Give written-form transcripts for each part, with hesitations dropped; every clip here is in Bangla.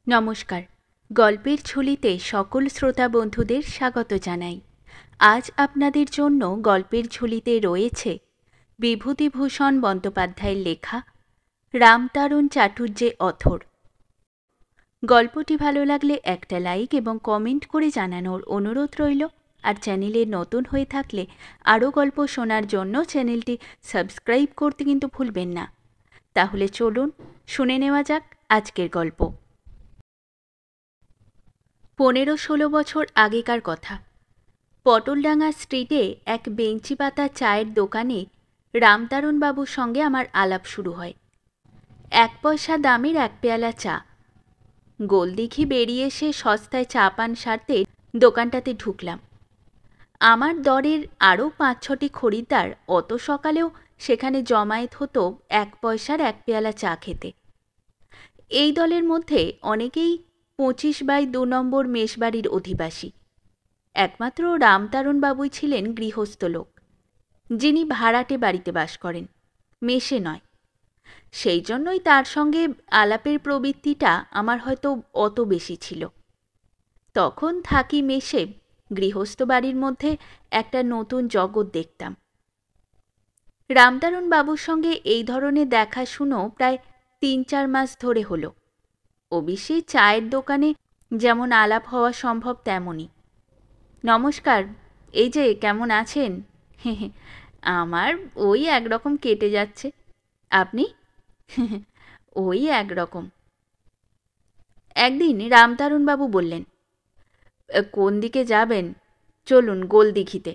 নমস্কার। গল্পের ঝুলিতে সকল শ্রোতা বন্ধুদের স্বাগত জানাই। আজ আপনাদের জন্য গল্পের ঝুলিতে রয়েছে বিভূতিভূষণ বন্দ্যোপাধ্যায়ের লেখা রামতারণ চাটুর্যে অথর। গল্পটি ভালো লাগলে একটা লাইক এবং কমেন্ট করে জানানোর অনুরোধ রইল। আর চ্যানেলে নতুন হয়ে থাকলে আরও গল্প শোনার জন্য চ্যানেলটি সাবস্ক্রাইব করতে কিন্তু ভুলবেন না। তাহলে চলুন শুনে নেওয়া যাক আজকের গল্প। 15-16 বছর আগেকার কথা। পটলডাঙ্গা স্ট্রিটে এক বেঞ্চি পাতা চায়ের দোকানে রামতারণবাবুর সঙ্গে আমার আলাপ শুরু হয়। 1 পয়সা দামের এক পেয়ালা চা। গোলদিঘি বেরিয়ে এসে সস্তায় চা পান সারতে দোকানটাতে ঢুকলাম। আমার দরের আরও 5-6টি খরিদ্দার অত সকালেও সেখানে জমায়েত হতো 1 পয়সার এক পেয়ালা চা খেতে। এই দলের মধ্যে অনেকেই 25/2 নম্বর মেশবাড়ির অধিবাসী। একমাত্র রামতারণবাবুই ছিলেন গৃহস্থ লোক, যিনি ভাড়াটে বাড়িতে বাস করেন, মেশে নয়। সেই জন্যই তার সঙ্গে আলাপের প্রবৃত্তিটা আমার হয়তো অত বেশি ছিল। তখন থাকি মেশে, গৃহস্থ বাড়ির মধ্যে একটা নতুন জগৎ দেখতাম। রামতারণবাবুর সঙ্গে এই ধরনের দেখাশুনো প্রায় 3-4 মাস ধরে হলো। অবশ্যই চায়ের দোকানে যেমন আলাপ হওয়া সম্ভব তেমনই। নমস্কার, এই যে কেমন আছেন? আমার ওই একরকম কেটে যাচ্ছে। আপনি? ওই একরকম। একদিন রামতারণবাবু বললেন, কোন দিকে যাবেন? চলুন গোলদিঘিতে।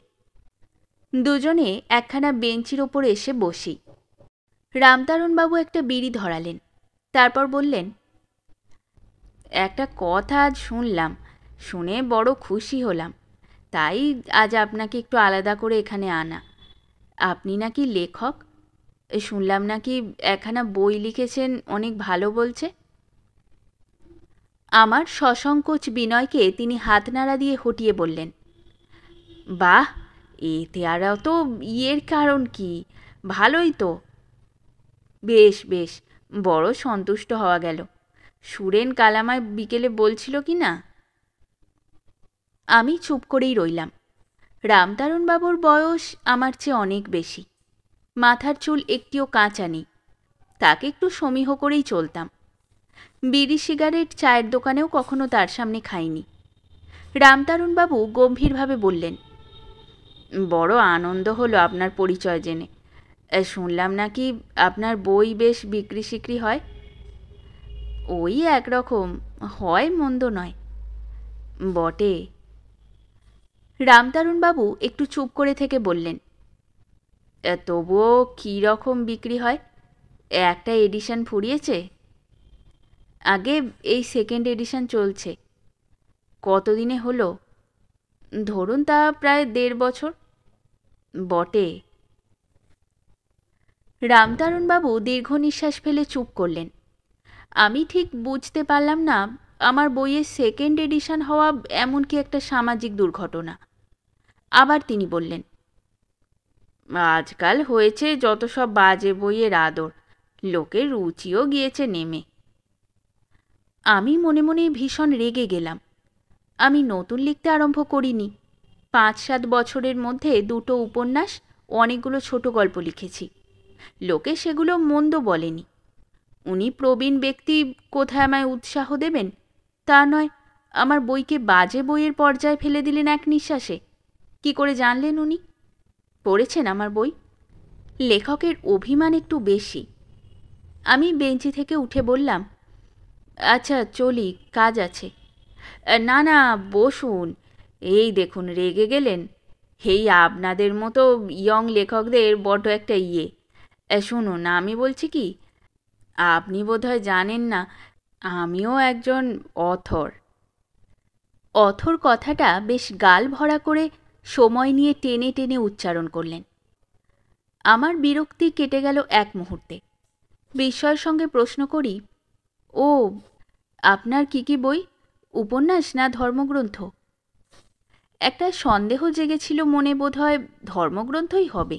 দুজনে একখানা বেঞ্চির ওপর এসে বসি। রামতারণবাবু একটা বিড়ি ধরালেন, তারপর বললেন, একটা কথা আজ শুনলাম, শুনে বড় খুশি হলাম, তাই আজ আপনাকে একটু আলাদা করে এখানে আনা। আপনি নাকি লেখক, শুনলাম নাকি একখানা বই লিখেছেন, অনেক ভালো বলছে। আমার সসংকোচ বিনয়কে তিনি হাত নাড়া দিয়ে হটিয়ে বললেন, বাহ, এতে আর অত ইয়ের কারণ কি, ভালোই তো। বেশ বেশ, বড় সন্তুষ্ট হওয়া গেল। সুরেন কাল আমায় বিকেলে বলছিল কি না। আমি চুপ করেই রইলাম। রামতারণবাবুর বয়স আমার চেয়ে অনেক বেশি। মাথার চুল একটিও কাঁচা নেই। তাকে একটু সমীহ করেই চলতাম। বিড়ি সিগারেট চায়ের দোকানেও কখনো তার সামনে খাইনি। রামতারণবাবু গম্ভীরভাবে বললেন, বড় আনন্দ হলো আপনার পরিচয় জেনে। শুনলাম নাকি আপনার বই বেশ বিক্রি সিক্রি হয়। ওই একরকম হয়, মন্দ নয়। বটে। রামতারণবাবু একটু চুপ করে থেকে বললেন, তবুও কী রকম বিক্রি হয়? একটা এডিশন ফুরিয়েছে? আগে এই সেকেন্ড এডিশন চলছে। কতদিনে হলো? ধরুন তা প্রায় 1.5 বছর। বটে। রামতারণবাবু দীর্ঘ নিঃশ্বাস ফেলে চুপ করলেন। আমি ঠিক বুঝতে পারলাম না আমার বইয়ের সেকেন্ড এডিশন হওয়া এমন কি একটা সামাজিক দুর্ঘটনা। আবার তিনি বললেন, আজকাল হয়েছে যত সব বাজে বইয়ের আদর, লোকের রুচিও গিয়েছে নেমে। আমি মনে মনে ভীষণ রেগে গেলাম। আমি নতুন লিখতে আরম্ভ করিনি। 5-7 বছরের মধ্যে 2টো উপন্যাস, অনেকগুলো ছোট গল্প লিখেছি। লোকে সেগুলো মন্দ বলেনি। উনি প্রবীণ ব্যক্তি, কোথায় আমায় উৎসাহ দেবেন? তা নয়, আমার বইকে বাজে বইয়ের পর্যায়ে ফেলে দিলেন এক নিঃশ্বাসে। কি করে জানলেন উনি? পড়েছেন আমার বই? লেখকের অভিমান একটু বেশি। আমি বেঞ্চি থেকে উঠে বললাম, আচ্ছা চলি, কাজ আছে। না না, বসুন। এই দেখুন রেগে গেলেন। এই আপনাদের মতো ইয়ং লেখকদের বড় একটা শুনুন, আমি বলছি কি, আপনি বোধহয় জানেন না, আমিও একজন অথর। অথর কথাটা বেশ গাল ভরা করে সময় নিয়ে টেনে টেনে উচ্চারণ করলেন। আমার বিরক্তি কেটে গেল এক মুহূর্তে। বিস্ময়ের সঙ্গে প্রশ্ন করি, ও, আপনার কি কি বই? উপন্যাস না ধর্মগ্রন্থ? একটা সন্দেহ জেগেছিল মনে, বোধহয় ধর্মগ্রন্থই হবে।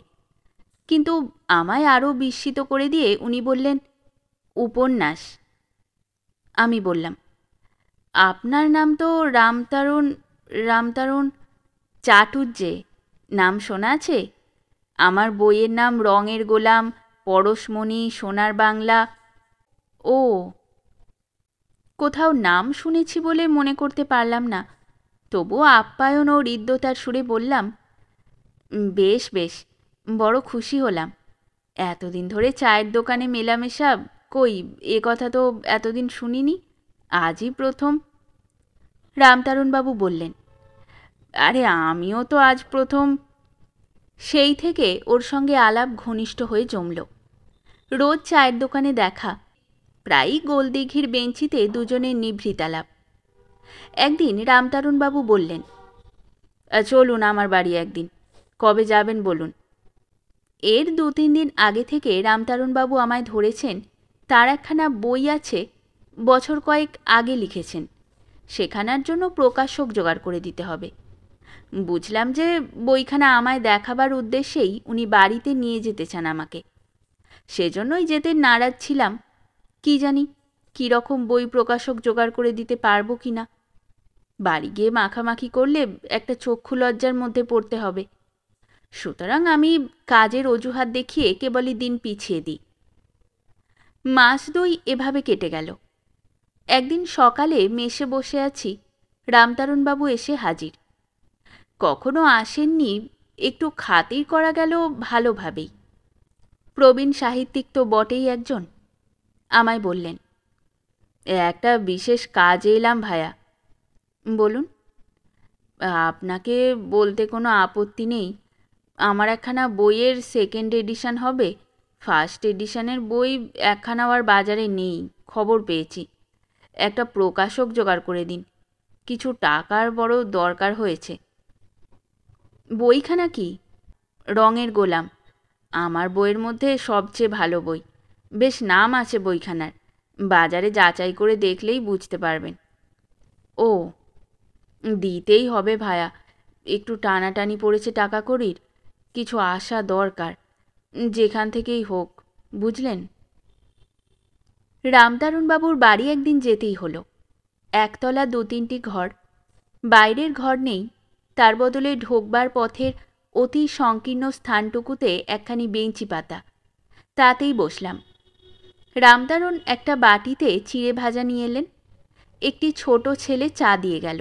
কিন্তু আমায় আরও বিস্মিত করে দিয়ে উনি বললেন, উপন্যাস। আমি বললাম, আপনার নাম তো রামতারণ, রামতারণ চাটুর্যে, নাম শোনা আছে? আমার বইয়ের নাম রঙের গোলাম, পরশমণি, সোনার বাংলা। ও, কোথাও নাম শুনেছি বলে মনে করতে পারলাম না, তবুও আপ্যায়ন ও হৃদ্যতার সুরে বললাম, বেশ বেশ, বড় খুশি হলাম। এতদিন ধরে চায়ের দোকানে মেলামেশা, কই এ কথা তো এতদিন শুনিনি, আজই প্রথম। রামতারণবাবু বললেন, আরে আমিও তো আজ প্রথম। সেই থেকে ওর সঙ্গে আলাপ ঘনিষ্ঠ হয়ে জমল। রোজ চায়ের দোকানে দেখা, প্রায়ই গোলদিঘির বেঞ্চিতে দুজনের নিভৃত আলাপ। একদিন রামতারণবাবু বললেন, চলুন আমার বাড়ি একদিন, কবে যাবেন বলুন। এর 2-3 দিন আগে থেকে রামতারণবাবু আমায় ধরেছেন, তার একখানা বই আছে, বছর কয়েক আগে লিখেছেন, সেখানার জন্য প্রকাশক জোগাড় করে দিতে হবে। বুঝলাম যে বইখানা আমায় দেখাবার উদ্দেশ্যেই উনি বাড়িতে নিয়ে যেতে চান আমাকে, সেজন্যই যেতে নারাজ ছিলাম। কি জানি কীরকম বই প্রকাশক জোগাড় করে দিতে পারবো কি না। বাড়ি গিয়ে মাখামাখি করলে একটা চক্ষু লজ্জার মধ্যে পড়তে হবে, সুতরাং আমি কাজের অজুহাত দেখিয়ে কেবলই দিন পিছিয়ে দিই। মাস 2 এভাবে কেটে গেল। একদিন সকালে মেসে বসে আছি, রামতারণবাবু এসে হাজির। কখনো আসেননি, একটু খাতির করা গেল ভালোভাবেই। প্রবীণ সাহিত্যিক তো বটেই একজন। আমায় বললেন, একটা বিশেষ কাজে এলাম ভায়া। বলুন। আপনাকে বলতে কোনো আপত্তি নেই, আমার একখানা বইয়ের 2nd এডিশন হবে। 1st এডিশনের বই একখানাও আর বাজারে নেই, খবর পেয়েছি। একটা প্রকাশক জোগাড় করে দিন, কিছু টাকার বড় দরকার হয়েছে। বইখানা কি? রঙের গোলাম, আমার বইয়ের মধ্যে সবচেয়ে ভালো বই। বেশ নাম আছে বইখানার, বাজারে যাচাই করে দেখলেই বুঝতে পারবেন। ও, দিতেই হবে ভায়া, একটু টানাটানি পড়েছে টাকা কড়ির, কিছু আসা দরকার, যেখান থেকেই হোক, বুঝলেন। রামতারণবাবুর বাড়ি একদিন যেতেই হলো। একতলা 2-3টি ঘর, বাইরের ঘর নেই, তার বদলে ঢোকবার পথের অতি সংকীর্ণ স্থানটুকুতে একখানি বেঞ্চি পাতা, তাতেই বসলাম। রামতারণ একটা বাটিতে চিড়ে ভাজা নিয়ে এলেন, একটি ছোট ছেলে চা দিয়ে গেল।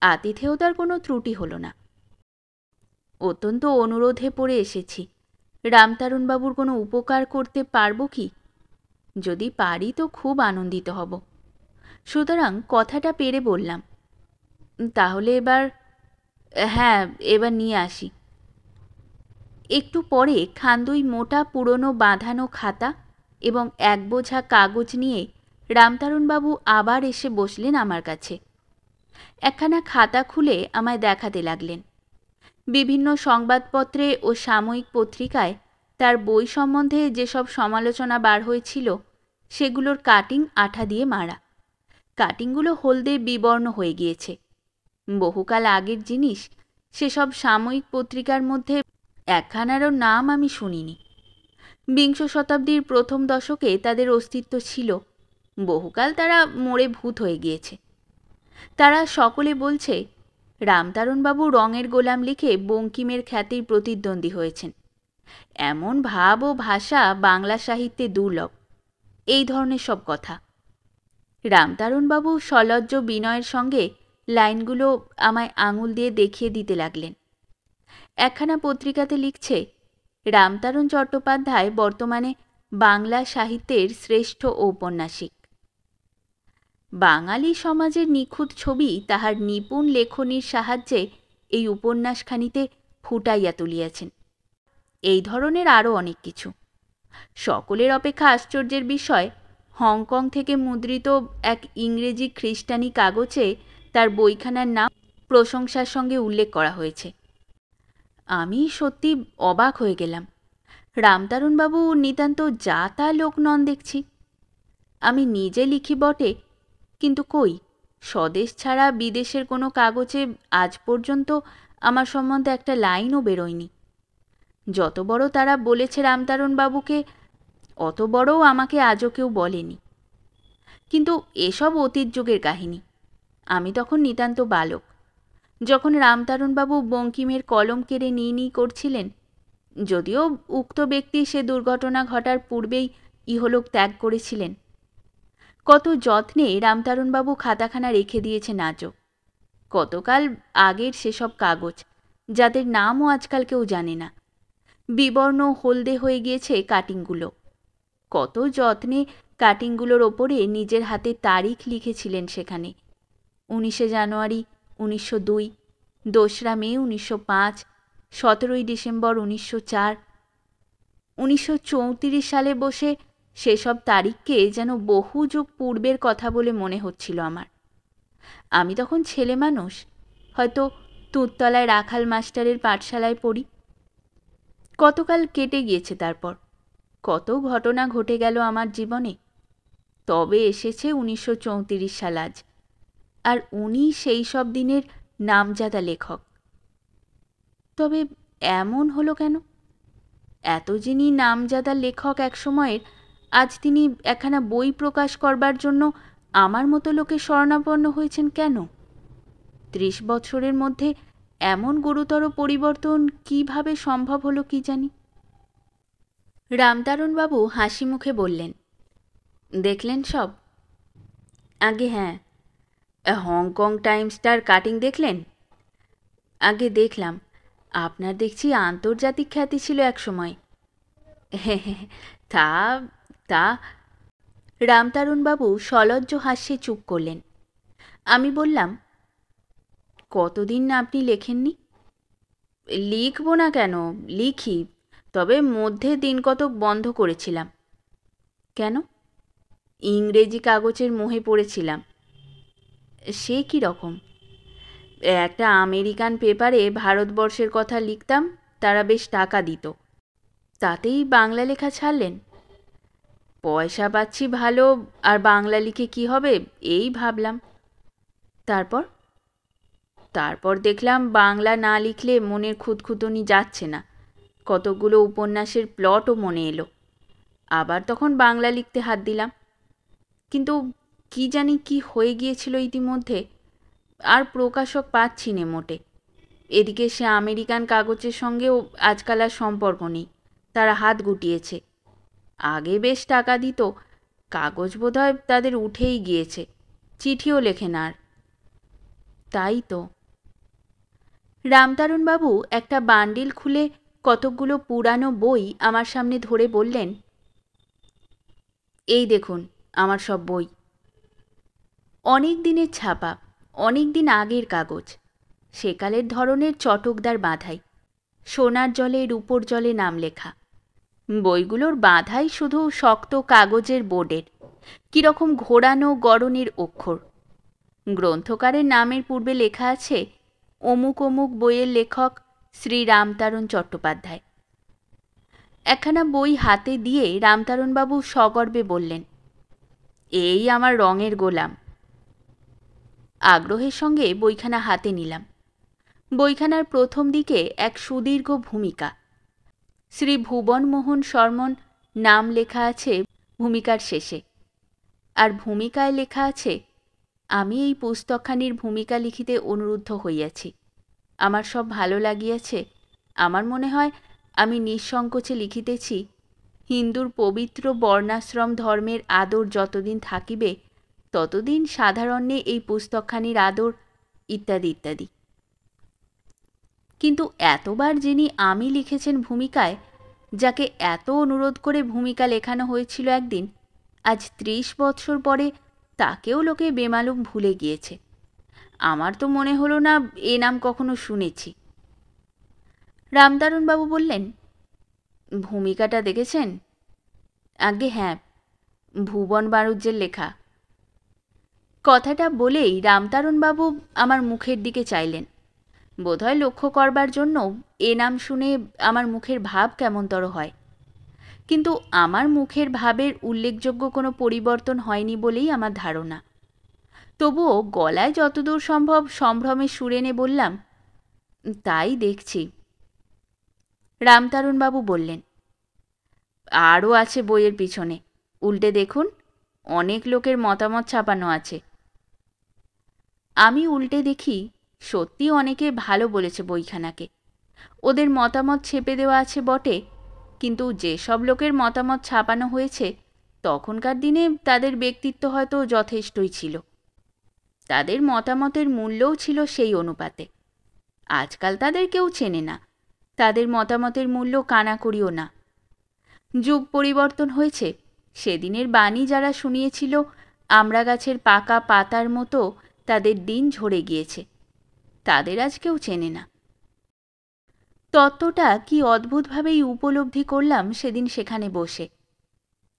আতিথেয়তার কোনো ত্রুটি হলো না। অত্যন্ত অনুরোধে পড়ে এসেছি, রামতারণবাবুর কোনো উপকার করতে পারব কি? যদি পারি তো খুব আনন্দিত হব। সুতরাং কথাটা পেরে বললাম, তাহলে এবার, হ্যাঁ এবার নিয়ে আসি। একটু পরে খান্দুই মোটা পুরনো বাঁধানো খাতা এবং এক বোঝা কাগজ নিয়ে রামতারণবাবু আবার এসে বসলেন আমার কাছে। একখানা খাতা খুলে আমায় দেখাতে লাগলেন। বিভিন্ন সংবাদপত্রে ও সাময়িক পত্রিকায় তার বই সম্বন্ধে যেসব সমালোচনা বার হয়েছিল, সেগুলোর কাটিং আঠা দিয়ে মারা। কাটিংগুলো হলদে বিবর্ণ হয়ে গিয়েছে, বহুকাল আগের জিনিস। সেসব সাময়িক পত্রিকার মধ্যে একখানারও নাম আমি শুনিনি। 20 শতাব্দীর প্রথম দশকে তাদের অস্তিত্ব ছিল, বহুকাল তারা মরে ভূত হয়ে গিয়েছে। তারা সকলে বলছে, রামতারণবাবু রঙের গোলাম লিখে বঙ্কিমের খ্যাতির প্রতিদ্বন্দ্বী হয়েছেন। এমন ভাব ও ভাষা বাংলা সাহিত্যে দুর্লভ, এই ধরনের সব কথা। রামতারণবাবু সলজ্জ বিনয়ের সঙ্গে লাইনগুলো আমায় আঙুল দিয়ে দেখিয়ে দিতে লাগলেন। একখানা পত্রিকাতে লিখছে, রামতারণ চট্টোপাধ্যায় বর্তমানে বাংলা সাহিত্যের শ্রেষ্ঠ ঔপন্যাসিক। বাঙালি সমাজের নিখুঁত ছবি তাহার নিপুণ লেখনীর সাহায্যে এই উপন্যাসখানিতে ফুটাইয়া তুলিয়াছেন। এই ধরনের আরও অনেক কিছু। সকলের অপেক্ষা আশ্চর্যের বিষয়, হংকং থেকে মুদ্রিত এক ইংরেজি খ্রিস্টানি কাগজে তার বইখানার নাম প্রশংসার সঙ্গে উল্লেখ করা হয়েছে। আমি সত্যি অবাক হয়ে গেলাম। রামতারণবাবু নিতান্ত যা তা লোক নন দেখছি। আমি নিজে লিখি বটে, কিন্তু কই, স্বদেশ ছাড়া বিদেশের কোনো কাগজে আজ পর্যন্ত আমার সম্বন্ধে একটা লাইনও বেরোয়নি। যত বড় তারা বলেছে রামতারণবাবুকে, অত বড়ও আমাকে আজও কেউ বলেনি। কিন্তু এসব অতীত যুগের কাহিনী, আমি তখন নিতান্ত বালক। যখন রামতারণবাবু বঙ্কিমের কলম কেড়ে নিই করছিলেন, যদিও উক্ত ব্যক্তি সে দুর্ঘটনা ঘটার পূর্বেই ইহলোক ত্যাগ করেছিলেন, কত যত্নে রামতারণবাবু খাতাখানা রেখে দিয়েছেন আজও। কতকাল আগের সেসব কাগজ, যাদের নামও আজকাল কেউ জানে না। বিবর্ণ হলদে হয়ে গিয়েছে কাটিংগুলো। কত যত্নে কাটিংগুলোর ওপরে নিজের হাতে তারিখ লিখেছিলেন সেখানে। 19 জানুয়ারি 1902, 2রা মে 1905, 17ই ডিসেম্বর 1904। 1934 সালে বসে সেসব তারিখকে যেন বহু যুগ পূর্বের কথা বলে মনে হচ্ছিল আমার। আমি তখন ছেলে মানুষ, হয়তো তুঁততলায় রাখাল মাস্টারের পাঠশালায় পড়ি। কতকাল কেটে গিয়েছে, তারপর কত ঘটনা ঘটে গেল আমার জীবনে। তবে এসেছে 1934 সাল আজ, আর উনি সেই সব দিনের নামজাদা লেখক। তবে এমন হলো কেন? এত যিনি নামজাদা লেখক এক সময়ের, আজ তিনি একখানা বই প্রকাশ করবার জন্য আমার মতো লোকের শরণাপন্ন হয়েছেন কেন? 30 বছরের মধ্যে এমন গুরুতর পরিবর্তন কিভাবে সম্ভব হলো কি জানি। রামতারণবাবু হাসি মুখে বললেন, দেখলেন সব? আগে হ্যাঁ। হংকং টাইমসটার কাটিং দেখলেন? আগে দেখলাম। আপনার দেখছি আন্তর্জাতিক খ্যাতি ছিল এক সময়। তা তা রামতারণবাবু সলজ্জ হাস্যে চুপ করলেন। আমি বললাম, কতদিন না আপনি লেখেননি? লিখব না কেন, লিখি, তবে মধ্যে দিন কতক বন্ধ করেছিলাম। কেন? ইংরেজি কাগজের মোহে পড়েছিলাম। সে কি রকম? একটা আমেরিকান পেপারে ভারতবর্ষের কথা লিখতাম, তারা বেশ টাকা দিত। তাতেই বাংলা লেখা ছাড়লেন। পয়সা পাচ্ছি ভালো, আর বাংলা লিখে কি হবে এই ভাবলাম। তারপর দেখলাম বাংলা না লিখলে মনের খুঁতখুঁতুনি যাচ্ছে না। কতগুলো উপন্যাসের প্লটও মনে এলো। আবার তখন বাংলা লিখতে হাত দিলাম। কিন্তু কি জানি কি হয়ে গিয়েছিল ইতিমধ্যে, আর প্রকাশক পাচ্ছি নে মোটে। এদিকে সে আমেরিকান কাগজের সঙ্গেও আজকাল আর সম্পর্ক নেই, তারা হাত গুটিয়েছে। আগে বেশ টাকা দিত, কাগজ বোধহয় তাদের উঠেই গিয়েছে, চিঠিও লেখে না আর। তাই তো। রামতারণবাবু একটা বান্ডিল খুলে কতকগুলো পুরানো বই আমার সামনে ধরে বললেন, এই দেখুন আমার সব বই। অনেক দিনের ছাপা, অনেক দিন আগের কাগজ, সেকালের ধরনের চটকদার বাঁধাই, সোনার জলে রূপোর জলে নাম লেখা। বইগুলোর বাঁধাই শুধু শক্ত কাগজের বোর্ডের, কীরকম ঘোরানো গড়নের অক্ষর। গ্রন্থকারের নামের পূর্বে লেখা আছে, অমুক অমুক বইয়ের লেখক শ্রী রামতারণ চট্টোপাধ্যায়। একখানা বই হাতে দিয়ে রামতারণবাবু সগর্বে বললেন, এই আমার রঙের গোলাম। আগ্রহের সঙ্গে বইখানা হাতে নিলাম। বইখানার প্রথম দিকে এক সুদীর্ঘ ভূমিকা, শ্রী ভুবনমোহন শর্মন নাম লেখা আছে ভূমিকার শেষে। আর ভূমিকায় লেখা আছে, আমি এই পুস্তকখানির ভূমিকা লিখিতে অনুরুদ্ধ হইয়াছি। আমার সব ভালো লাগিয়াছে। আমার মনে হয় আমি নিঃসংকোচে লিখিতেছি, হিন্দুর পবিত্র বর্ণাশ্রম ধর্মের আদর যতদিন থাকিবে ততদিন সাধারণ্যে এই পুস্তকখানির আদর, ইত্যাদি ইত্যাদি। কিন্তু এতবার যিনি আমি লিখেছেন ভূমিকায়, যাকে এত অনুরোধ করে ভূমিকা লেখানো হয়েছিল একদিন, আজ 30 বৎসর পরে তাকেও লোকে বেমালুম ভুলে গিয়েছে। আমার তো মনে হলো না এ নাম কখনো শুনেছি। রামতারণবাবু বললেন, ভূমিকাটা দেখেছেন? আগে হ্যাঁ, ভুবন বাড়ুজ্যের লেখা। কথাটা বলেই রামতারণবাবু আমার মুখের দিকে চাইলেন, বোধহয় লক্ষ্য করবার জন্য এ নাম শুনে আমার মুখের ভাব কেমনতর হয়। কিন্তু আমার মুখের ভাবের উল্লেখযোগ্য কোনো পরিবর্তন হয়নি বলেই আমার ধারণা। তবুও গলায় যতদূর সম্ভব সম্ভ্রমে সুর এনে বললাম, তাই দেখছি। রামতারণবাবু বললেন, আরও আছে বইয়ের পিছনে, উল্টে দেখুন, অনেক লোকের মতামত ছাপানো আছে। আমি উল্টে দেখি সত্যি অনেকে ভালো বলেছে বইখানাকে। ওদের মতামত ছেপে দেওয়া আছে বটে, কিন্তু যেসব লোকের মতামত ছাপানো হয়েছে তখনকার দিনে তাদের ব্যক্তিত্ব হয়তো যথেষ্টই ছিল। তাদের মতামতের মূল্যও ছিল সেই অনুপাতে। আজকাল তাদের কেউ চেনে না, তাদের মতামতের মূল্য কানাকড়িও না। যুগ পরিবর্তন হয়েছে। সেদিনের বাণী যারা শুনিয়েছিল আমড়া গাছের পাকা পাতার মতো তাদের দিন ঝরে গিয়েছে, তাদের আজ কেউ চেনে না। তত্ত্বটা কি অদ্ভুতভাবেই উপলব্ধি করলাম সেদিন সেখানে বসে।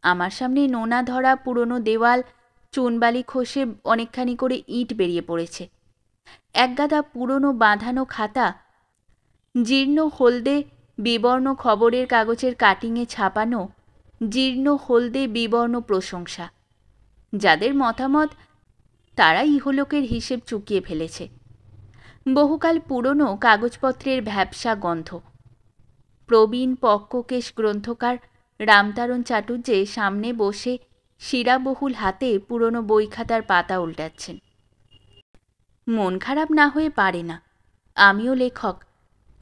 আমার সামনে নোনা ধরা পুরনো দেওয়াল, চুনবালি খসে অনেকখানি করে ইট বেরিয়ে পড়েছে। একগাদা পুরনো বাঁধানো খাতা, জীর্ণ হলদে বিবর্ণ খবরের কাগজের কাটিংয়ে ছাপানো জীর্ণ হলদে বিবর্ণ প্রশংসা। যাদের মতামত তারা ইহলোকের হিসেব চুকিয়ে ফেলেছে। বহুকাল পুরনো কাগজপত্রের ভ্যাপসা গন্ধ। প্রবীণ পক্ককেশ গ্রন্থকার রামতারণ চাটুর্যে সামনে বসে শিরাবহুল হাতে পুরনো বই খাতার পাতা উল্টাচ্ছেন। মন খারাপ না হয়ে পারে না। আমিও লেখক,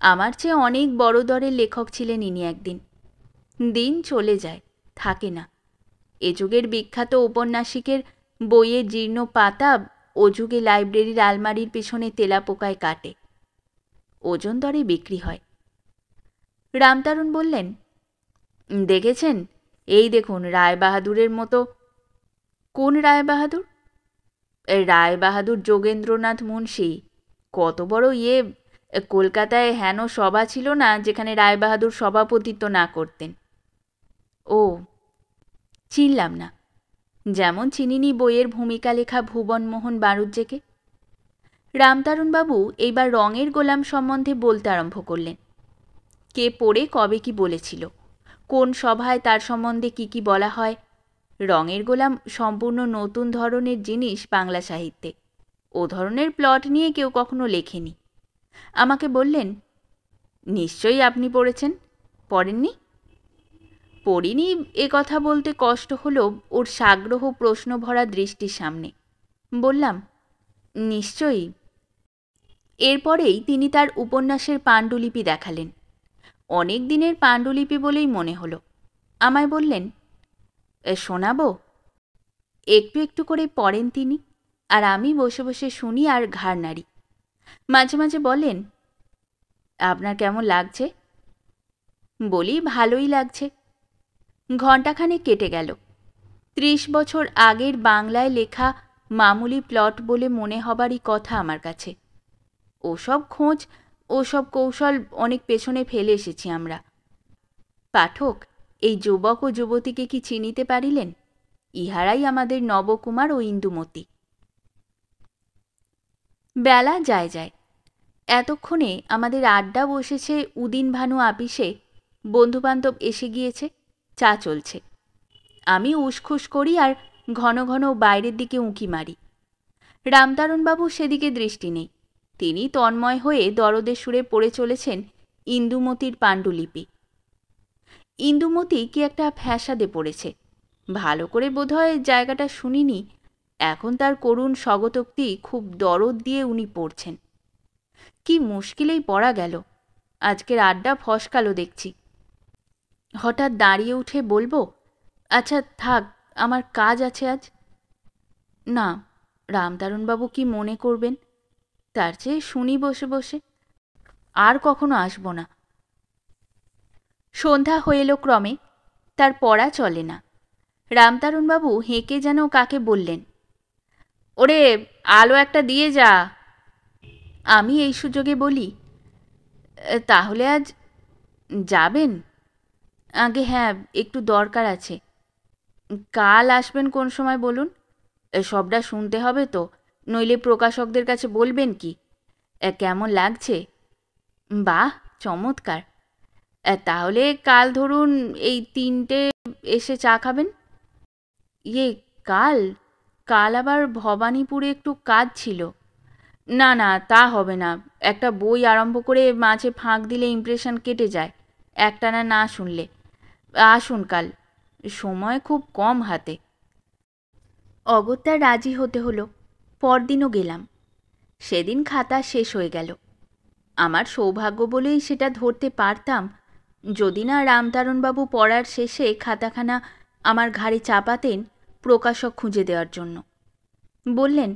আমার চেয়ে অনেক বড় দরের লেখক ছিলেন ইনি একদিন। দিন চলে যায়, থাকে না। এ যুগের বিখ্যাত ঔপন্যাসিকের বইয়ের জীর্ণ পাতা ও যুগে লাইব্রেরির আলমারির পেছনে তেলাপোকায় কাটে, ওজন দরে বিক্রি হয়। রামতারণ বললেন, দেখেছেন, এই দেখুন রায়বাহাদুরের মতো। কোন রায়বাহাদুর? রায়বাহাদুর যোগেন্দ্রনাথ মুন্সি। কত বড় কলকাতায় হেন সভা ছিল না যেখানে রায়বাহাদুর সভাপতিত্ব না করতেন। ও, চিনলাম না। যেমন চিনিনি বইয়ের ভূমিকা লেখা ভুবনমোহন বাড়ুজ্যেকে। রামতারণবাবু এইবার রঙের গোলাম সম্বন্ধে বলতে আরম্ভ করলেন। কে পড়ে কবে কি বলেছিল, কোন সভায় তার সম্বন্ধে কি বলা হয়। রঙের গোলাম সম্পূর্ণ নতুন ধরনের জিনিস বাংলা সাহিত্যে। ও ধরনের প্লট নিয়ে কেউ কখনো লেখেনি। আমাকে বললেন, নিশ্চয়ই আপনি পড়েছেন, পড়েননি? পড়িনি এ কথা বলতে কষ্ট হলো ওর সাগ্রহ প্রশ্ন ভরা দৃষ্টির সামনে। বললাম, নিশ্চয়ই। এরপরেই তিনি তার উপন্যাসের পাণ্ডুলিপি দেখালেন। অনেক দিনের পাণ্ডুলিপি বলেই মনে হলো। আমায় বললেন, শোনাবো? একটু একটু করে পড়েন তিনি, আর আমি বসে বসে শুনি আর ঘাড় নাড়ি। মাঝে মাঝে বলেন, আপনার কেমন লাগছে? বলি, ভালোই লাগছে। ঘণ্টাখানেক কেটে গেল। 30 বছর আগের বাংলায় লেখা মামুলি প্লট বলে মনে হবারই কথা আমার কাছে। ওসব খোঁজ, ওসব কৌশল অনেক পেছনে ফেলে এসেছি আমরা। পাঠক, এই যুবক ও যুবতীকে কি চিনিতে পারিলেন? ইহারাই আমাদের নবকুমার ও ইন্দুমতি। বেলা যায় যায়। এতক্ষণে আমাদের আড্ডা বসেছে উদিন ভানু আপিসে। বন্ধুবান্ধব এসে গিয়েছে, চা চলছে। আমি উসখুস করি আর ঘন ঘন বাইরের দিকে উঁকি মারি। রামতারণবাবু সেদিকে দৃষ্টি নেই। তিনি তন্ময় হয়ে দরদের সুরে পড়ে চলেছেন ইন্দুমতির পাণ্ডুলিপি। ইন্দুমতি কি একটা ফ্যাসাদে পড়েছে। ভালো করে বোধহয় জায়গাটা শুনিনি। এখন তার করুণ স্বগতোক্তি খুব দরদ দিয়ে উনি পড়ছেন। কি মুশকিলেই পড়া গেল। আজকের আড্ডা ফসকালো দেখছি। হঠাৎ দাঁড়িয়ে উঠে বলবো, আচ্ছা থাক, আমার কাজ আছে আজ। না, রামতারণবাবু কি মনে করবেন? তার চেয়ে শুনি বসে বসে। আর কখনো আসব না। সন্ধ্যা হয়ে এলো ক্রমে। তার পড়া চলে না। রামতারণবাবু হেঁকে যেন কাকে বললেন, ওরে আলো একটা দিয়ে যা। আমি এই সুযোগে বলি, তাহলে আজ যাবেন? আগে হ্যাঁ, একটু দরকার আছে। কাল আসবেন কোন সময় বলুন? সবটা শুনতে হবে তো, নইলে প্রকাশকদের কাছে বলবেন কি? কেমন লাগছে? বাহ, চমৎকার। তাহলে কাল ধরুন এই 3টে এসে চা খাবেন। কাল? কাল আবার ভবানীপুরে একটু কাজ ছিল। না না, তা হবে না। একটা বই আরম্ভ করে মাঝে ফাঁক দিলে ইমপ্রেশন কেটে যায়, একটানা না শুনলে। আসুন কাল, সময় খুব কম হাতে। অগত্যা রাজি হতে হলো। পরদিনও গেলাম। সেদিন খাতা শেষ হয়ে গেল। আমার সৌভাগ্য বলেই সেটা ধরতে পারতাম, যদি না রামতারণবাবু পড়ার শেষে খাতাখানা আমার ঘাড়ে চাপাতেন প্রকাশক খুঁজে দেওয়ার জন্য। বললেন,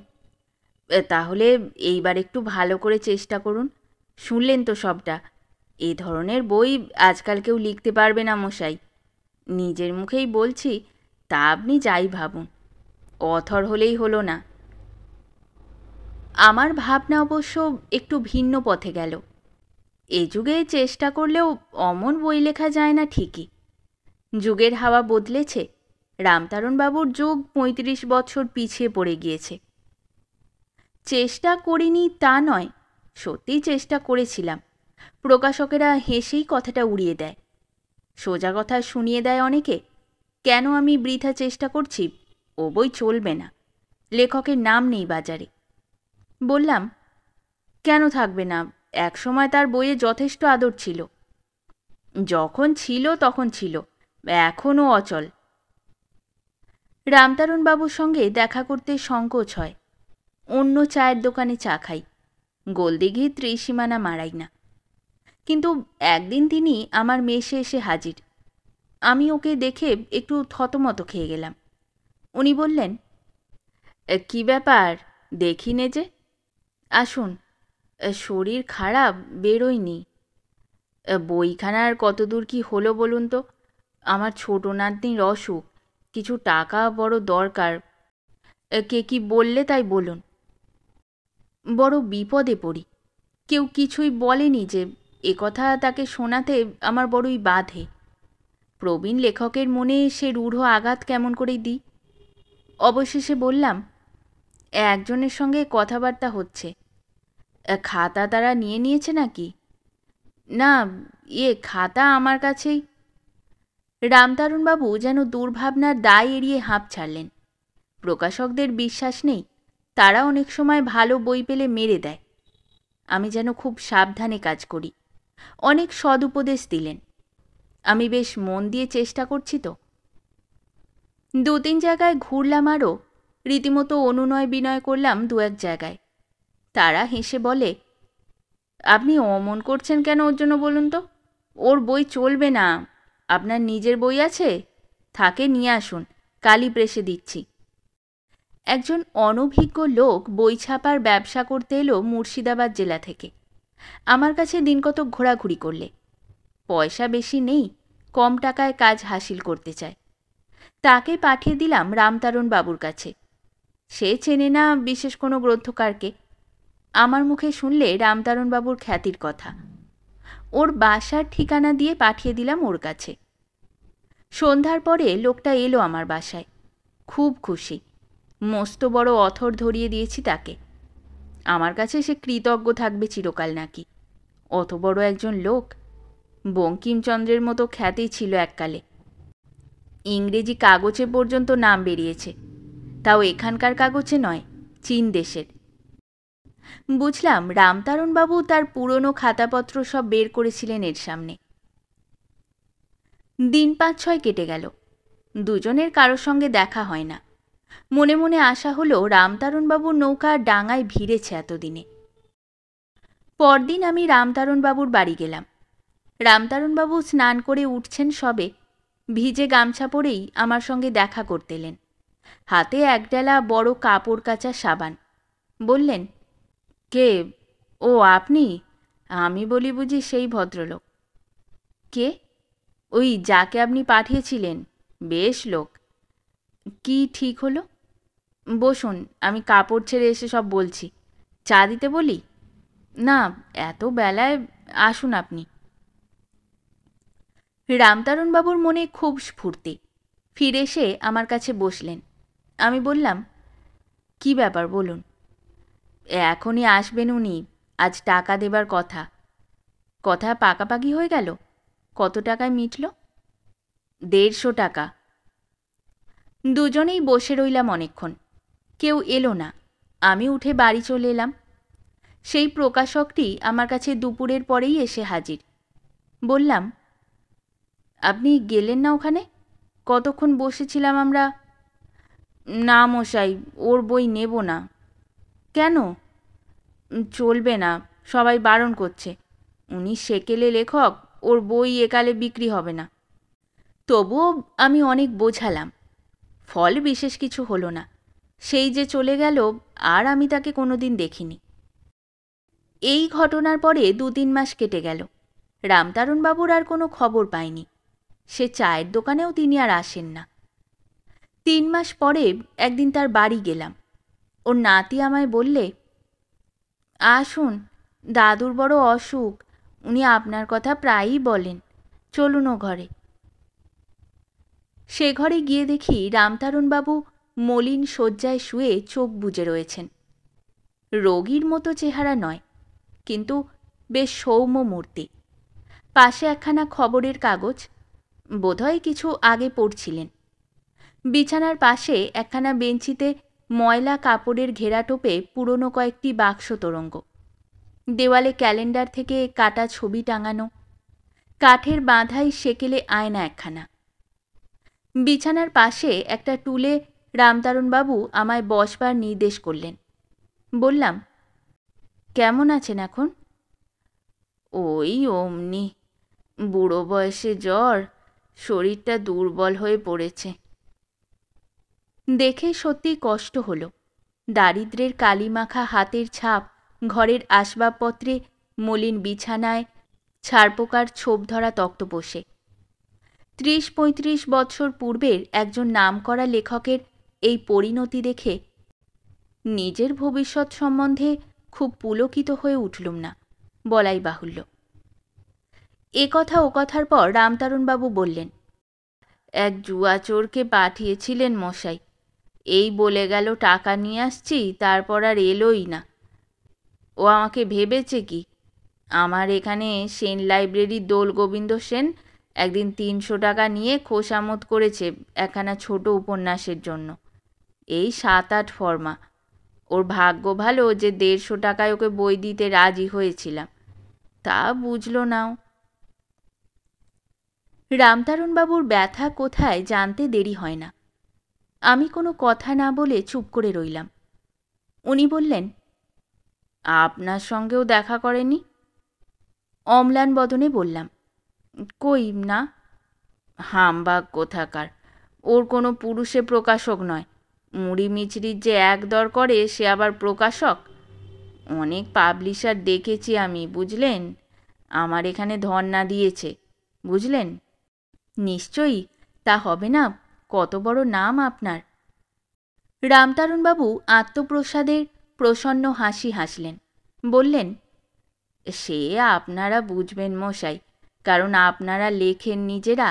তাহলে এইবার একটু ভালো করে চেষ্টা করুন। শুনলেন তো সবটা। এই ধরনের বই আজকাল কেউ লিখতে পারবে না মশাই। নিজের মুখেই বলছি, তা আপনি যাই ভাবুন, অথর হলেই হলো না। আমার ভাবনা অবশ্য একটু ভিন্ন পথে গেল। এ যুগে চেষ্টা করলেও অমন বই লেখা যায় না ঠিকই। যুগের হাওয়া বদলেছে। রামতারণবাবুর যুগ ৩৫ বছর পিছিয়ে পড়ে গিয়েছে। চেষ্টা করিনি তা নয়, সত্যিই চেষ্টা করেছিলাম। প্রকাশকেরা হেসেই কথাটা উড়িয়ে দেয়, সোজা কথা শুনিয়ে দেয় অনেকে। কেন আমি বৃথা চেষ্টা করছি? ও বই চলবে না, লেখকের নাম নেই বাজারে। বললাম, কেন থাকবে না? একসময় তার বইয়ে যথেষ্ট আদর ছিল। যখন ছিল তখন ছিল, এখনও অচল। রামতারণবাবুর সঙ্গে দেখা করতে সংকোচ হয়। অন্য চায়ের দোকানে চা খাই, গোলদিঘির ত্রিসীমানা মারাই না। কিন্তু একদিন তিনি আমার মেসে এসে হাজির। আমি ওকে দেখে একটু থতমত খেয়ে গেলাম। উনি বললেন, কি ব্যাপার, দেখিনে যে? আসুন। শরীর খারাপ, বেরোয়নি। বইখানার কতদূর কি হলো বলুন তো? আমার ছোট নাতনির অসুখ, কিছু টাকা বড় দরকার। কে কি বললে তাই বলুন। বড় বিপদে পড়ি। কেউ কিছুই বলেনি যে, একথা তাকে শোনাতে আমার বড়ই বাধে। প্রবীণ লেখকের মনে সে রূঢ় আঘাত কেমন করে দিই। অবশেষে বললাম, একজনের সঙ্গে কথাবার্তা হচ্ছে। খাতা তারা নিয়ে নিয়েছে নাকি? না, খাতা আমার কাছেই। রামতারণবাবু যেন দুর্ভাবনার দায় এড়িয়ে হাঁপ ছাড়লেন। প্রকাশকদের বিশ্বাস নেই, তারা অনেক সময় ভালো বই পেলে মেরে দেয়। আমি যেন খুব সাবধানে কাজ করি। অনেক সদুপদেশ দিলেন। আমি বেশ মন দিয়ে চেষ্টা করছি তো। ২-৩ জায়গায় ঘুরলাম, আরও রীতিমতো অনুনয় বিনয় করলাম ২-১ জায়গায়। তারা হেসে বলে, আপনি অমন করছেন কেন ওর জন্য বলুন তো? ওর বই চলবে না। আপনার নিজের বই আছে? থাকে নিয়ে আসুন, কালই প্রেসে দিচ্ছি। একজন অনভিজ্ঞ লোক বই ছাপার ব্যবসা করতে এলো মুর্শিদাবাদ জেলা থেকে। আমার কাছে দিনকতক ঘোরাঘুরি করলে। পয়সা বেশি নেই, কম টাকায় কাজ হাসিল করতে চায়। তাকে পাঠিয়ে দিলাম রামতারণবাবুর কাছে। সে চেনে না বিশেষ কোনো গ্রন্থকারকে। আমার মুখে শুনলে রামতারণবাবুর খ্যাতির কথা। ওর বাসার ঠিকানা দিয়ে পাঠিয়ে দিলাম ওর কাছে। সন্ধ্যার পরে লোকটা এলো আমার বাসায়। খুব খুশি। মস্ত বড় অথর ধরিয়ে দিয়েছি তাকে। আমার কাছে সে কৃতজ্ঞ থাকবে চিরকাল নাকি। অত বড় একজন লোক। বঙ্কিমচন্দ্রের মতো খ্যাতি ছিল এককালে। ইংরেজি কাগজে পর্যন্ত নাম বেরিয়েছে, তাও এখানকার কাগজে নয়, চীন দেশের। বুঝলাম রামতারণবাবু তার পুরনো খাতাপত্র সব বের করেছিলেন এর সামনে। দিন ৫-৬ কেটে গেল। দুজনের কারোর সঙ্গে দেখা হয় না। মনে মনে আশা হলো রামতারণবাবুর নৌকা ডাঙায় ভিড়েছে এতদিনে। পরদিন আমি রামতারণবাবুর বাড়ি গেলাম। রামতারণবাবু স্নান করে উঠছেন সবে। ভিজে গামছা পরেই আমার সঙ্গে দেখা করতে এলেন। হাতে একডালা বড় কাপড় কাচা সাবান। বললেন, কে? ও আপনি? আমি বলি বুঝি সেই ভদ্রলোক। কে? ওই যাকে আপনি পাঠিয়েছিলেন, বেশ লোক। কি ঠিক হলো? বসুন, আমি কাপড় ছেড়ে এসে সব বলছি। চা দিতে বলি? না, এত বেলায়। আসুন আপনি। রামতারণবাবুর মনে খুব স্ফূর্তি। ফিরে এসে আমার কাছে বসলেন। আমি বললাম, কি ব্যাপার বলুন। এখনই আসবেন উনি, আজ টাকা দেবার কথা। কথা পাকাপাকি হয়ে গেল? কত টাকায় মিটল? ১৫০ টাকা। দুজনেই বসে রইলাম অনেকক্ষণ। কেউ এলো না। আমি উঠে বাড়ি চলে এলাম। সেই প্রকাশকটি আমার কাছে দুপুরের পরেই এসে হাজির। বললাম, আপনি গেলেন না ওখানে? কতক্ষণ বসেছিলাম আমরা। না মশাই, ওর বই নেব না। কেন? চলবে না, সবাই বারণ করছে। উনি সেকেলে লেখক, ওর বই একালে বিক্রি হবে না। তবুও আমি অনেক বোঝালাম, ফল বিশেষ কিছু হলো না। সেই যে চলে গেল, আর আমি তাকে কোনোদিন দেখিনি। এই ঘটনার পরে 2-3 মাস কেটে গেল। রামতারণবাবুর আর কোনো খবর পাইনি। সে চায়ের দোকানেও তিনি আর আসেন না। 3 মাস পরে একদিন তার বাড়ি গেলাম। ওর নাতি আমায় বললে, আসুন, দাদুর বড় অসুখ, উনি আপনার কথা প্রায়ই বলেন, চলুন ও ঘরে। সে ঘরে গিয়ে দেখি রামতারণবাবু মলিন শয্যায় শুয়ে চোখ বুজে রয়েছেন। রোগীর মতো চেহারা নয়, কিন্তু বেশ সৌম্য মূর্তি। পাশে একখানা খবরের কাগজ, বোধহয় কিছু আগে পড়ছিলেন। বিছানার পাশে একখানা বেঞ্চিতে ময়লা কাপড়ের ঘেরাটোপে পুরনো কয়েকটি বাক্স তোরঙ্গ। দেওয়ালে ক্যালেন্ডার থেকে কাটা ছবি টাঙানো। কাঠের বাঁধাই সেকেলে আয়না একখানা। বিছানার পাশে একটা টুলে রামতারণবাবু আমায় বসবার নির্দেশ করলেন। বললাম, কেমন আছেন এখন? ওই অমনি, বুড়ো বয়সে জ্বর, শরীরটা দুর্বল হয়ে পড়েছে। দেখে সত্যি কষ্ট হলো। দারিদ্র্যের কালিমাখা হাতের ছাপ ঘরের আসবাবপত্রে, মলিন বিছানায়, ছারপোকার ছোপ ধরা তক্তপোষে। 30-35 বছর পূর্বের একজন নামকরা লেখকের এই পরিণতি দেখে নিজের ভবিষ্যৎ সম্বন্ধে খুব পুলকিত হয়ে উঠলুম না, বলাই বাহুল্য। এ কথা ও কথার পর রামতারণবাবু বললেন, এক জুয়াচোরকে পাঠিয়েছিলেন মশাই, এই বলে গেল টাকা নিয়ে আসছি, তারপর আর এলোই না। ও আমাকে ভেবেছে কি, আমার এখানে সেন লাইব্রেরির দোল গোবিন্দ সেন একদিন 300 টাকা নিয়ে খোশামত করেছে একখানা ছোট উপন্যাসের জন্য। এই 7-8 ফর্মা। ওর ভাগ্য ভালো যে 150 টাকায় ওকে বই দিতে রাজি হয়েছিলাম, তা বুঝলো নাও। রামতারণবাবুর ব্যথা কোথায় জানতে দেরি হয় না। আমি কোনো কথা না বলে চুপ করে রইলাম। উনি বললেন, আপনার সঙ্গেও দেখা করেনি? অম্লান বদনে বললাম, কই না। হামবাগ কোথাকার, ওর কোনো পুরুষে প্রকাশক নয়। মুড়ি মিছরির যে একদর করে, সে আবার প্রকাশক? অনেক পাবলিশার দেখেছি আমি, বুঝলেন। আমার এখানে ধর্না দিয়েছে, বুঝলেন। নিশ্চয়ই, তা হবে না, কত বড় নাম আপনার। রামতারণবাবু আত্মপ্রসাদের প্রসন্ন হাসি হাসলেন। বললেন, সে আপনারা বুঝবেন মশাই, কারণ আপনারা লেখেন নিজেরা।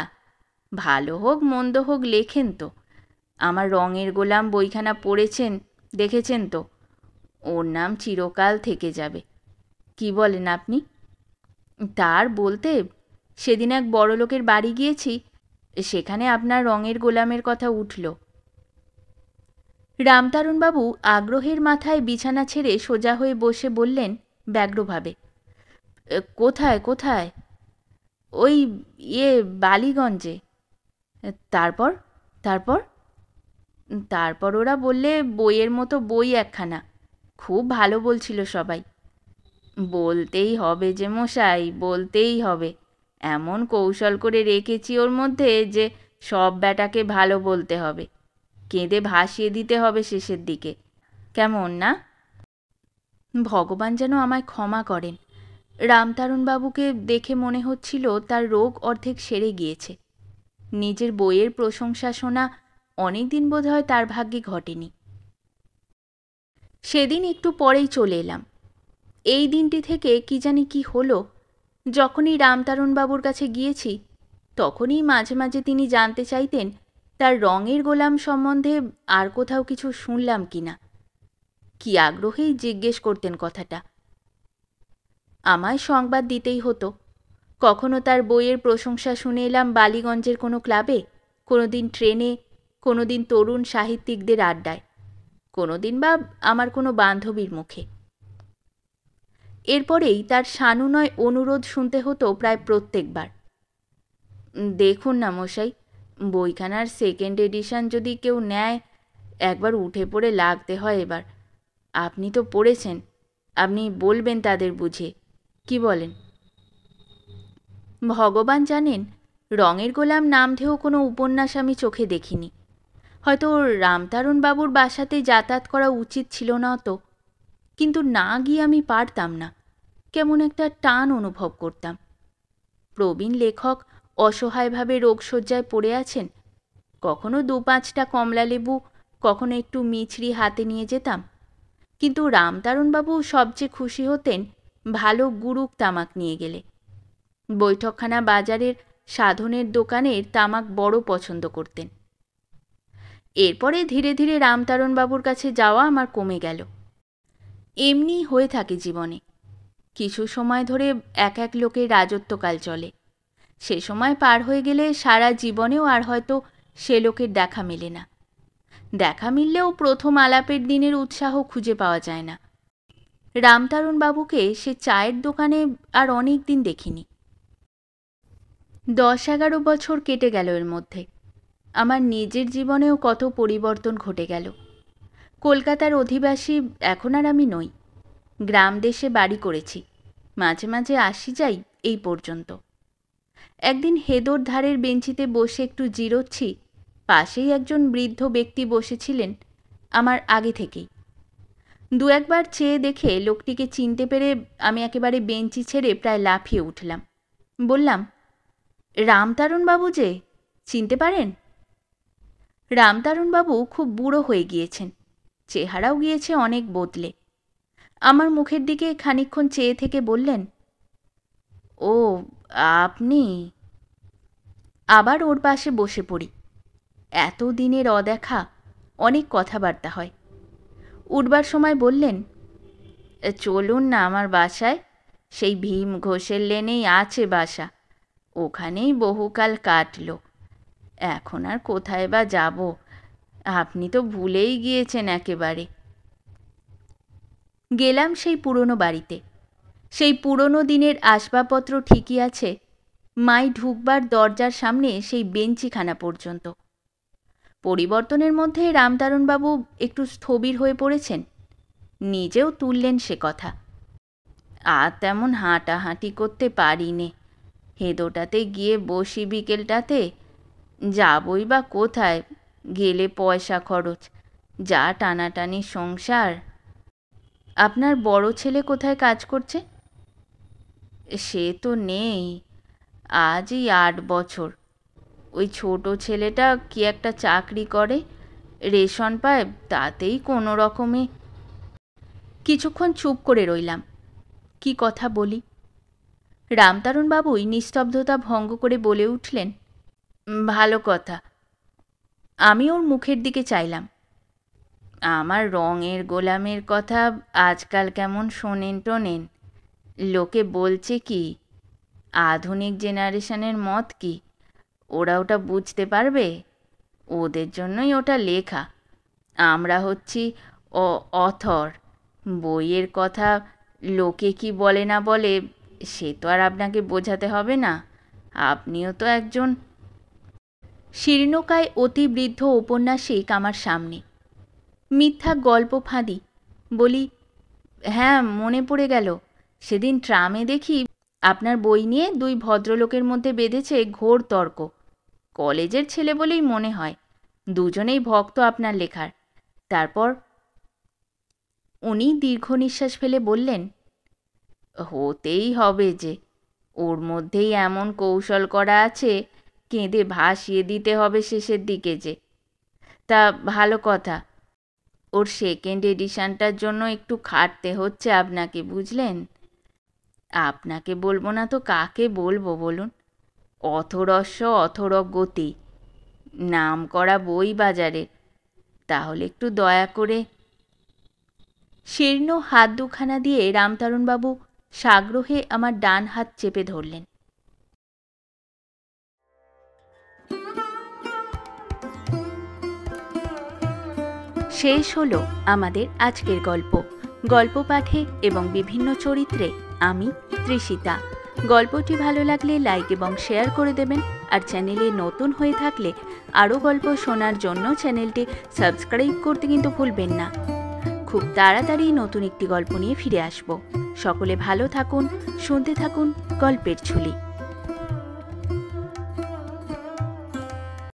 ভালো হোক মন্দ হোক লেখেন তো। আমার রঙের গোলাম বইখানা পড়েছেন, দেখেছেন তো। ওর নাম চিরকাল থেকে যাবে। কি বলেন আপনি? তার বলতে, সেদিন এক বড়লোকের বাড়ি গিয়েছি, সেখানে আপনার রঙের গোলামের কথা উঠল। রামতারণবাবু আগ্রহের মাথায় বিছানা ছেড়ে সোজা হয়ে বসে বললেন ব্যগ্রভাবে, কোথায় কোথায়? ওই বালিগঞ্জে। তারপর? তারপর? তারপর ওরা বললে বইয়ের মতো বই একখানা, খুব ভালো বলছিল সবাই। বলতেই হবে যে মশাই, বলতেই হবে। এমন কৌশল করে রেখেছি ওর মধ্যে যে সব ব্যাটাকে ভালো বলতে হবে, কেঁদে ভাসিয়ে দিতে হবে শেষের দিকে, কেমন না? ভগবান যেন আমায় ক্ষমা করেন। রামতারণবাবুকে দেখে মনে হচ্ছিল তার রোগ অর্ধেক সেরে গিয়েছে। নিজের বইয়ের প্রশংসা শোনা অনেক দিন বোধহয় তার ভাগ্যে ঘটেনি। সেদিন একটু পরেই চলে এলাম। এই দিনটি থেকে কি জানি কি হলো, যখনই রামতারণবাবুর কাছে গিয়েছি তখনই মাঝে মাঝে তিনি জানতে চাইতেন তার রঙের গোলাম সম্বন্ধে আর কোথাও কিছু শুনলাম কি না। কি আগ্রহেই জিজ্ঞেস করতেন কথাটা। আমায় সংবাদ দিতেই হতো। কখনো তার বইয়ের প্রশংসা শুনে এলাম বালিগঞ্জের কোনো ক্লাবে, কোনোদিন ট্রেনে, কোনোদিন তরুণ সাহিত্যিকদের আড্ডায়, কোনোদিন বা আমার কোনো বান্ধবীর মুখে। এরপরেই তার সানুনয় অনুরোধ শুনতে হতো প্রায় প্রত্যেকবার, দেখুন না মশাই, বইখানার সেকেন্ড এডিশন যদি কেউ নেয়, একবার উঠে পড়ে লাগতে হয়। এবার আপনি তো পড়েছেন, আপনি বলবেন তাদের বুঝে, কি বলেন? ভগবান জানেন, রঙের গোলাম নামধেয় কোনো উপন্যাস আমি চোখে দেখিনি। হয়তো রামতারণ বাবুর বাসাতেই যাতায়াত করা উচিত ছিল না তো, কিন্তু না গিয়ে আমি পারতাম না। কেমন একটা টান অনুভব করতাম। প্রবীণ লেখক অসহায়ভাবে রোগশয্যায় পড়ে আছেন। কখনো ২-৫টা কমলালেবু, কখনো একটু মিছরি হাতে নিয়ে যেতাম। কিন্তু রামতারণবাবু সবচেয়ে খুশি হতেন ভালো গুরুক তামাক নিয়ে গেলে। বৈঠকখানা বাজারের সাধনের দোকানের তামাক বড় পছন্দ করতেন। এরপরে ধীরে ধীরে রামতারণবাবুর কাছে যাওয়া আমার কমে গেল। এমনি হয়ে থাকে জীবনে। কিছু সময় ধরে এক এক লোকের রাজত্বকাল চলে। সে সময় পার হয়ে গেলে সারা জীবনেও আর হয়তো সে লোকের দেখা মেলে না। দেখা মিললেও প্রথম আলাপের দিনের উৎসাহ খুঁজে পাওয়া যায় না। রামতারণবাবুকে সে চায়ের দোকানে আর অনেক দিন দেখিনি। 10-11 বছর কেটে গেল এর মধ্যে। আমার নিজের জীবনেও কত পরিবর্তন ঘটে গেল। কলকাতার অধিবাসী এখন আর আমি নই। গ্রাম দেশে বাড়ি করেছি, মাঝে মাঝে আসি যাই, এই পর্যন্ত। একদিন হেদোর ধারের বেঞ্চিতে বসে একটু জিরোচ্ছি, পাশেই একজন বৃদ্ধ ব্যক্তি বসেছিলেন আমার আগে থেকেই। 2-1 বার চেয়ে দেখে লোকটিকে চিনতে পেরে আমি একেবারে বেঞ্চি ছেড়ে প্রায় লাফিয়ে উঠলাম। বললাম, রামতারণবাবু যে, চিনতে পারেন? রামতারণবাবু খুব বুড়ো হয়ে গিয়েছেন, চেহারাও গিয়েছে অনেক বদলে। আমার মুখের দিকে খানিকক্ষণ চেয়ে থেকে বললেন, ও আপনি? আবার ওর পাশে বসে পড়ি। এত দিনের অদেখা, অনেক কথাবার্তা হয়। উঠবার সময় বললেন, চলুন না আমার বাসায়, সেই ভীম ঘোষের লেনেই আছে বাসা, ওখানেই বহুকাল কাটল। এখন আর কোথায় বা যাব, আপনি তো ভুলেই গিয়েছেন একেবারে। গেলাম সেই পুরনো বাড়িতে। সেই পুরনো দিনের আসবাবপত্র ঠিকই আছে, মাই ঢুকবার দরজার সামনে সেই বেঞ্চিখানা পর্যন্ত। পরিবর্তনের মধ্যে রামতারণবাবু একটু স্থবির হয়ে পড়েছেন, নিজেও তুললেন সে কথা। আর তেমন হাঁটাহাঁটি করতে পারি নে, হেদোটাতে গিয়ে বসি বিকেলটাতে। যাবই বা কোথায়, গেলে পয়সা খরচ, যা টানাটানি সংসার। আপনার বড় ছেলে কোথায় কাজ করছে? সে তো নেই, আজই 8 বছর। ওই ছোট ছেলেটা কি একটা চাকরি করে, রেশন পায়, তাতেই কোনো রকমে। কিছুক্ষণ চুপ করে রইলাম, কি কথা বলি। রামতারণবাবুই নিস্তব্ধতা ভঙ্গ করে বলে উঠলেন, ভালো কথা। আমি ওর মুখের দিকে চাইলাম। আমার রঙের গোলামের কথা আজকাল কেমন শোনেন টোনেন, লোকে বলছে কি, আধুনিক জেনারেশনের মত কি, ওরা ওটা বুঝতে পারবে? ওদের জন্যই ওটা লেখা। আমরা হচ্ছি অথর। বইয়ের কথা লোকে কি বলে না বলে সে তো আর আপনাকে বোঝাতে হবে না, আপনিও তো একজন। শীর্ণকায় অতি বৃদ্ধ ঔপন্যাসিক আমার সামনে। মিথ্যা গল্প ফাঁদি। বলি, হ্যাঁ মনে পড়ে গেল, সেদিন ট্রামে দেখি আপনার বই নিয়ে 2 ভদ্রলোকের মধ্যে বেঁধেছে ঘোর তর্ক। কলেজের ছেলে বলেই মনে হয়, দুজনেই ভক্ত আপনার লেখার। তারপর উনি দীর্ঘ নিঃশ্বাস ফেলে বললেন, হতেই হবে যে, ওর মধ্যেই এমন কৌশল করা আছে, কেঁদে ভাসিয়ে দিতে হবে শেষের দিকে যে। তা ভালো কথা, ওর সেকেন্ড এডিশনটার জন্য একটু খাটতে হচ্ছে আপনাকে, বুঝলেন? আপনাকে বলবো না তো কাকে বলবো বলুন? অথরস্য অথরগতি, নাম করা বই বাজারে। তাহলে একটু দয়া করে। শীর্ণ হাত দুখানা দিয়ে রামতারণবাবু সাগ্রহে আমার ডান হাত চেপে ধরলেন। শেষ হলো আমাদের আজকের গল্প। গল্প পাঠে এবং বিভিন্ন চরিত্রে আমি তৃষিতা। গল্পটি ভালো লাগলে লাইক এবং শেয়ার করে দেবেন, আর চ্যানেলে নতুন হয়ে থাকলে আরও গল্প শোনার জন্য চ্যানেলটি সাবস্ক্রাইব করতে কিন্তু ভুলবেন না। খুব খুব তাড়াতাড়ি নতুন একটি গল্প নিয়ে ফিরে আসব। সকলে ভালো থাকুন, শুনতে থাকুন গল্পের ঝুলি।